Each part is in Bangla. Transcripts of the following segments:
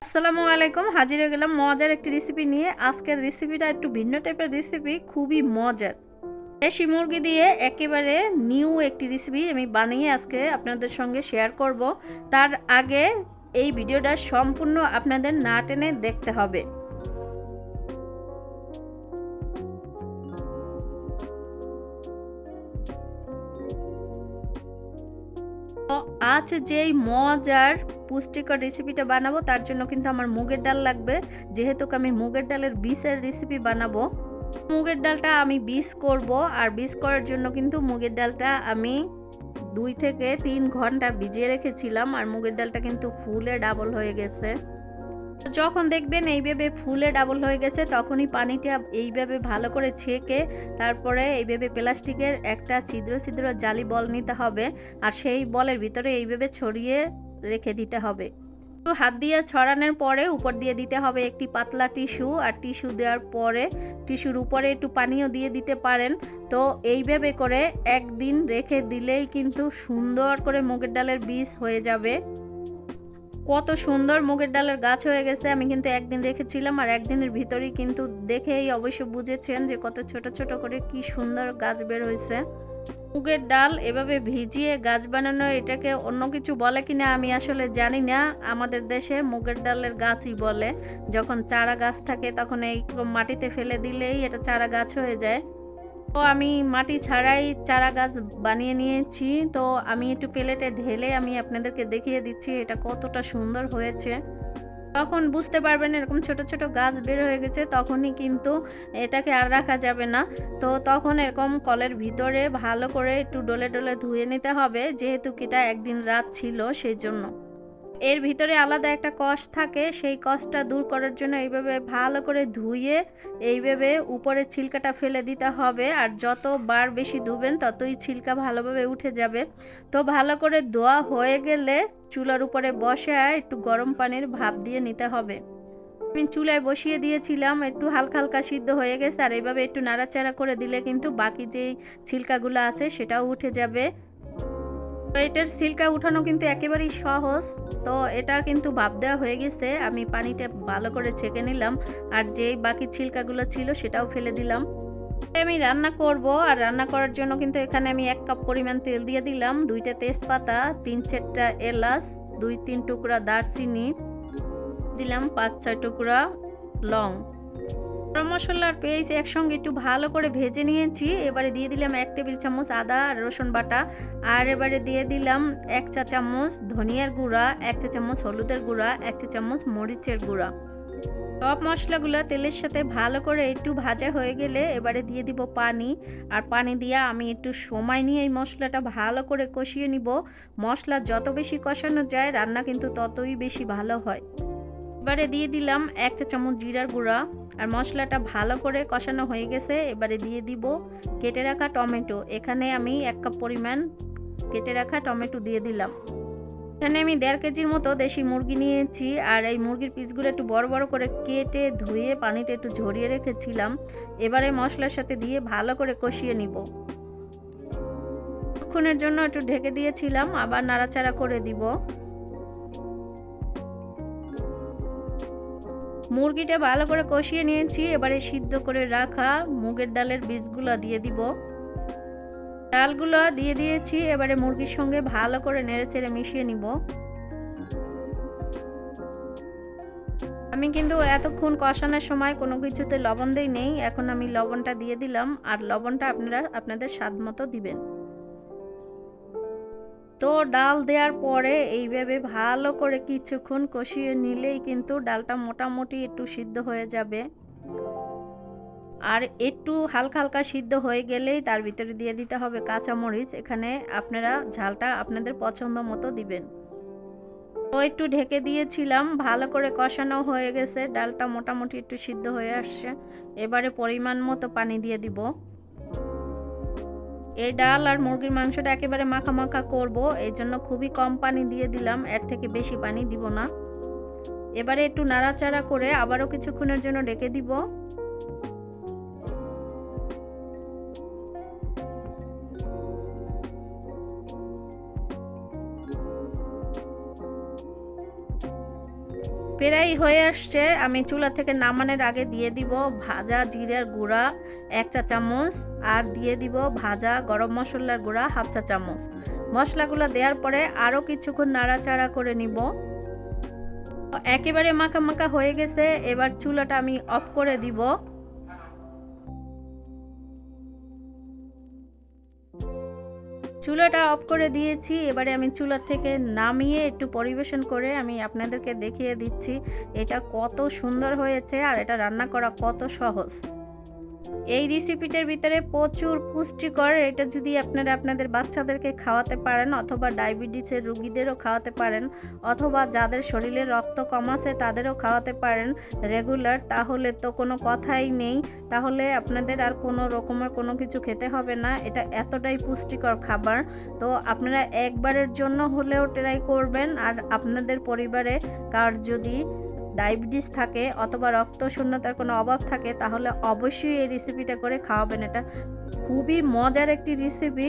আসসালামু আলাইকুম। হাজির হয়ে গেলাম মজার একটি রেসিপি নিয়ে। আজকের রেসিপিটা একটু ভিন্ন টাইপের রেসিপি, খুবই মজার। দেশি মুরগি দিয়ে একেবারে নিউ একটি রেসিপি আমি বানিয়ে আজকে আপনাদের সঙ্গে শেয়ার করব। তার আগে এই ভিডিওটা সম্পূর্ণ আপনাদের না টেনে দেখতে হবে। তো আজ যেই মজার পুষ্টিকর রেসিপিটা বানাবো তার জন্য কিন্তু আমার মুগের ডাল লাগবে। যেহেতু আমি মুগের ডালের বীজের রেসিপি বানাবো, মুগের ডালটা আমি বীজ করব। আর বীজ করার জন্য কিন্তু মুগের ডালটা আমি 2 থেকে 3 ঘন্টা ভিজিয়ে রেখেছিলাম। আর মুগের ডালটা কিন্তু ফুলে ডাবল হয়ে গেছে। যখন দেখবেন এইভাবে ফুলে ডাবল হয়ে গেছে তখনই পানিটা এইভাবে ভালো করে ছেঁকে তারপরে এইভাবে প্লাস্টিকের একটা ছিদ্র ছিদ্র জালি বল নিতে হবে। আর সেই বলের ভিতরে এইভাবে ছড়িয়ে রেখে দিতে হবে। তো হাত দিয়ে ছড়ানোর পরে উপর দিয়ে দিতে হবে একটি পাতলা টিস্যু। আর টিস্যু দেওয়ার পরে টিস্যুর উপরে একটু পানিও দিয়ে দিতে পারেন। তো এইভাবে করে একদিন রেখে দিলেই কিন্তু সুন্দর করে মুগের ডালের বীজ হয়ে যাবে। কত সুন্দর মুগের ডালের গাছ হয়ে গেছে। আমি কিন্তু একদিন রেখেছিলাম আর একদিনের ভিতরেই কিন্তু দেখেই অবশ্য বুঝেছেন যে কত ছোট ছোট করে কি সুন্দর গাছ বের হয়েছে। মুগের ডাল এভাবে ভিজিয়ে গাছ বানানো, এটাকে অন্য কিছু বলে কিনা আমি আসলে জানি না। আমাদের দেশে মুগের ডালের গাছই বলে। যখন চারা গাছ থাকে তখন এই মাটিতে ফেলে দিলেই এটা চারা গাছ হয়ে যায়। তো আমি মাটি ছাড়াই চারা গাছ বানিয়ে নিয়েছি। তো আমি একটু প্লেটে ঢেলে আমি আপনাদেরকে দেখিয়ে দিচ্ছি এটা কতটা সুন্দর হয়েছে। তখন বুঝতে পারবেন এরকম ছোট ছোট গাছ বের হয়ে গেছে, তখনই কিন্তু এটাকে আর রাখা যাবে না। তো তখন এরকম কলের ভিতরে ভালো করে একটু ডলে ডলে ধুয়ে নিতে হবে, যেহেতু এটা একদিন রাত ছিল সেই জন্য। এর ভিতরে আলাদা একটা কষ থাকে, সেই কষটা দূর করার জন্য এইভাবে ভালো করে ধুয়ে এইভাবে উপরের ছিলকাটা ফেলে দিতে হবে। আর যতবার বেশি ধুবেন ততই ছিলকা ভালোভাবে উঠে যাবে। তো ভালো করে ধোয়া হয়ে গেলে চুলার উপরে বসায় একটু গরম পানির ভাপ দিয়ে নিতে হবে। আমি চুলায় বসিয়ে দিয়েছিলাম, একটু হালকা হালকা সিদ্ধ হয়ে গেছে। আর এইভাবে একটু নাড়াচাড়া করে দিলে কিন্তু বাকি যেই ছিলকাগুলো আছে সেটাও উঠে যাবে। তো এটার সিল্কা উঠানো কিন্তু একেবারেই সহজ। তো এটা কিন্তু ভাপ দেওয়া হয়ে গেছে, আমি পানিটা ভালো করে ছেঁকে নিলাম। আর যেই বাকি ছিলকাগুলো ছিল সেটাও ফেলে দিলাম। আমি রান্না করব। আর রান্না করার জন্য কিন্তু এখানে আমি 1 কাপ পরিমাণ তেল দিয়ে দিলাম, 2টা তেজপাতা, 3-4টা এলাচ, 2-3 টুকরা দারচিনি দিলাম, 5-6 টুকরা লং। গরম মশলার পেস্ট একসঙ্গে একটু ভালো করে ভেজে নিয়েছি। এবারে দিয়ে দিলাম 1 টেবিল চামচ আদা আর রসুন বাটা। আর এবারে দিয়ে দিলাম 1 চা চামচ ধনিয়ার গুঁড়া, 1 চা চামচ হলুদের গুঁড়া, 1 চা চামচ মরিচের গুঁড়া। সব মশলাগুলো তেলের সাথে ভালো করে একটু ভাজা হয়ে গেলে এবারে দিয়ে দিব পানি। আর পানি দিয়ে আমি একটু সময় নিয়ে এই মশলাটা ভালো করে কষিয়ে নিব। মশলা যত বেশি কষানো যায় রান্না কিন্তু ততই বেশি ভালো হয়। এবারে দিয়ে দিলাম 1 চা চামচ জিরার গুঁড়া। আর মশলাটা ভালো করে কষানো হয়ে গেছে, এবারে দিয়ে দিব কেটে রাখা টমেটো। এখানে আমি 1 কাপ পরিমাণ কেটে রাখা টমেটো দিয়ে দিলাম। এখানে আমি 1.5 কেজির মতো দেশি মুরগি নিয়েছি। আর এই মুরগির পিসগুলো একটু বড় বড় করে কেটে ধুয়ে পানিটা একটু ঝরিয়ে রেখেছিলাম। এবারে মশলার সাথে দিয়ে ভালো করে কষিয়ে নিব। কিছুক্ষণের জন্য একটু ঢেকে দিয়েছিলাম, আবার নাড়াচাড়া করে দিব। মুরগিটা ভালো করে কষিয়ে নিয়েছি, এবারে সিদ্ধ করে রাখা মুগের ডালের বীজগুলো দিয়ে দিব। ডালগুলো দিয়ে দিয়েছি, এবারে মুরগির সঙ্গে ভালো করে নেড়েচেড়ে মিশিয়ে নিব। আমি কিন্তু এতক্ষণ কষানোর সময় কোনো কিছুতে লবণ দেই নেই, এখন আমি লবণটা দিয়ে দিলাম। আর লবণটা আপনারা আপনাদের স্বাদ মতো দিবেন। তো ডাল দেওয়ার পরে এইভাবে ভালো করে কিছুক্ষণ কষিয়ে নিলেই কিন্তু ডালটা মোটামুটি একটু সিদ্ধ হয়ে যাবে। আর একটু হালকা হালকা সিদ্ধ হয়ে গেলেই তার ভিতরে দিয়ে দিতে হবে কাঁচামরিচ। এখানে আপনারা ঝালটা আপনাদের পছন্দ মতো দিবেন। তো একটু ঢেকে দিয়েছিলাম, ভালো করে কষানো হয়ে গেছে, ডালটা মোটামুটি একটু সিদ্ধ হয়ে আসছে। এবারে পরিমাণ মতো পানি দিয়ে দিব। এই ডাল আর মুরগির মাংসটা একেবারে মাখা মাখা করব, এই জন্য খুবই কম পানি দিয়ে দিলাম, এর থেকে বেশি পানি দিব না। এবারে একটু নাড়াচাড়া করে আবারও কিছুক্ষণের জন্য ঢেকে দিব। প্রায় প্রায় হয়ে আসছে। আমি চুলা থেকে নামানোর আগে দিয়ে দিব ভাজা জিরার গুঁড়া 1 চা চামচ, আর দিয়ে দিব ভাজা গরম মশলার গুঁড়া 1/2 চা চামচ। মশলাগুলো দেওয়ার পরে আরও কিছুক্ষণ নাড়াচাড়া করে নিব। একেবারে মাখা মাখা হয়ে গেছে। এবার চুলাটা আমি অফ করে দিব। চুলাটা অফ করে দিয়েছি। এবারে আমি চুলা থেকে নামিয়ে একটু পরিবেশন করে আমি আপনাদেরকে দেখিয়ে দিচ্ছি এটা কত সুন্দর হয়েছে আর এটা রান্না করা কত সহজ। এই রেসিপিটার ভিতরে প্রচুর পুষ্টিকর। এটা যদি আপনারা আপনাদের বাচ্চাদেরকে খাওয়াতে পারেন অথবা ডায়াবেটিসের রোগীদেরও খাওয়াতে পারেন অথবা যাদের শরীরে রক্ত কম আছে তাদেরও খাওয়াতে পারেন রেগুলার, তাহলে তো কোনো কথাই নেই। তাহলে আপনাদের আর কোনো রকমের কোনো কিছু খেতে হবে না। এটা এতটাই পুষ্টিকর খাবার। তো আপনারা একবারের জন্য হলেও ট্রাই করবেন। আর আপনাদের পরিবারে কার যদি ডায়াবেটিস থাকে অথবা রক্ত শূন্যতার কোনো অভাব থাকে তাহলে অবশ্যই এই রেসিপিটা করে খাওয়াবেন। এটা খুবই মজার একটি রেসিপি।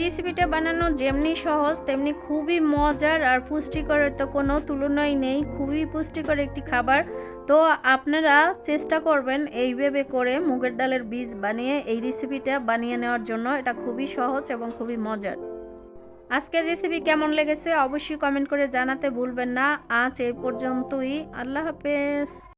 রেসিপিটা বানানো যেমনি সহজ তেমনি খুবই মজার আর পুষ্টিকরের তো কোনো তুলনাই নেই। খুবই পুষ্টিকর একটি খাবার। তো আপনারা চেষ্টা করবেন এইভাবে করে মুগের ডালের বীজ বানিয়ে এই রেসিপিটা বানিয়ে নেওয়ার জন্য। এটা খুবই সহজ এবং খুবই মজার। আজকের রেসিপি কেমন লেগেছে অবশ্যই কমেন্ট করে জানাতে ভুলবেন না। আজ এই পর্যন্তই। আল্লাহ হাফেজ।